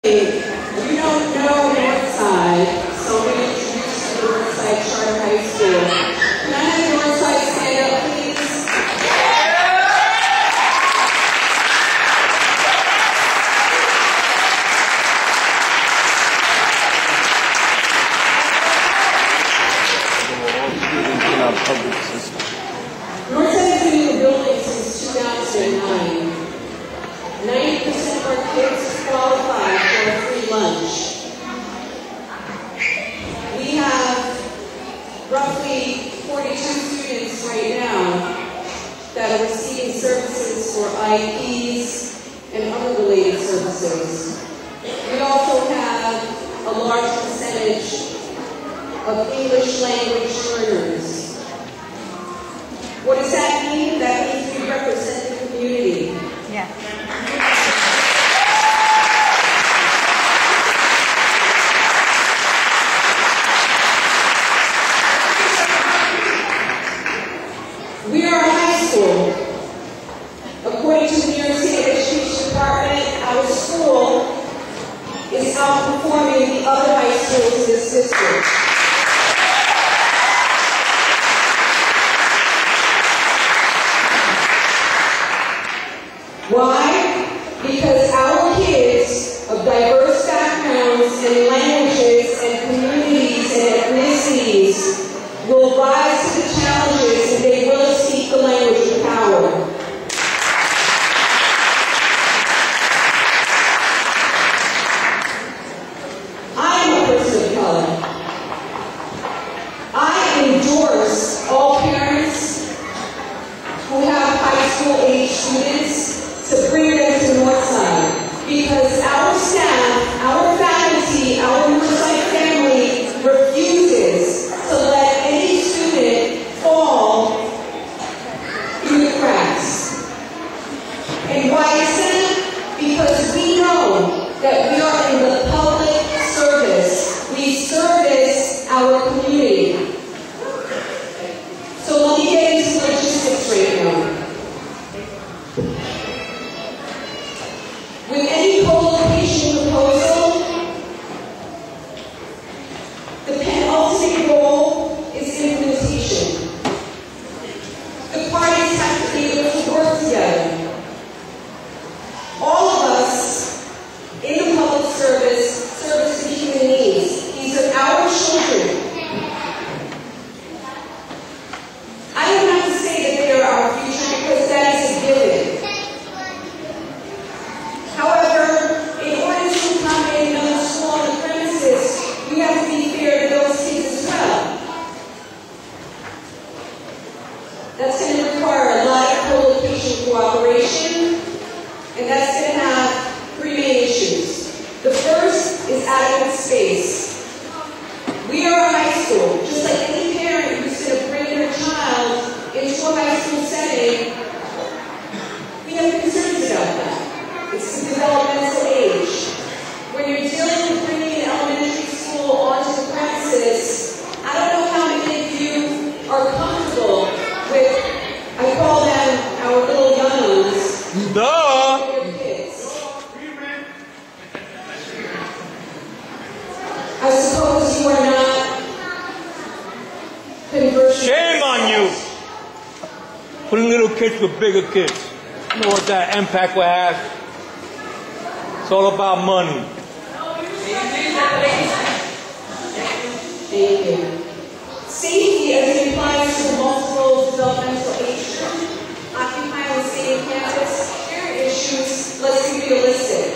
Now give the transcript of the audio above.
You don't know Northside, so we introduce you to Northside Charter High School. Can I have Northside stand up, please? Northside has been in the building since 2009. 90% of our kids qualify for a free lunch. We have roughly 42 students right now that are receiving services for IEPs and other related services. We also have a large percentage of English language learners. What does that mean? That means we represent the community. Yeah. We are a high school. According to the New York State Education Department, our school is outperforming the other high schools in this district. Why? Because our kids of diverse backgrounds and languages and communities and ethnicities will rise to the challenges and they will speak the language of power. I am a person of color. I endorse all parents who have high school age students to bring them to Northside, because our staff, our faculty, our Northside family refuses to let any student fall through the cracks. And why is that? Because we know that we are in the public service. We service our community. So let me get into logistics right now. With any co-location proposal, the penultimate goal is implementation. The parties have to be able to work together. All of us in the public service service the human needs. These are our children. I don't have to say that they are our future because that is a given. However, in order to accommodate another school on the premises, we have to be fair to those kids as well. That's going to require a lot of co-location cooperation, and that's going to have three main issues. The first is adequate space. We are a high school. Just like any parent who's going to bring their child into a high school setting, we have concerns about that. It's the developmental age. When you're dealing with bringing an elementary school onto the premises, I don't know how many of you are comfortable with, I call them our little young'uns. Duh! Their kids. I suppose you are not conversing. Shame on you! Putting little kids with bigger kids. You know what that impact will have? It's all about money. Thank you. Safety as it applies to multiple developmental age children occupying the same campus, there are issues, let's be realistic.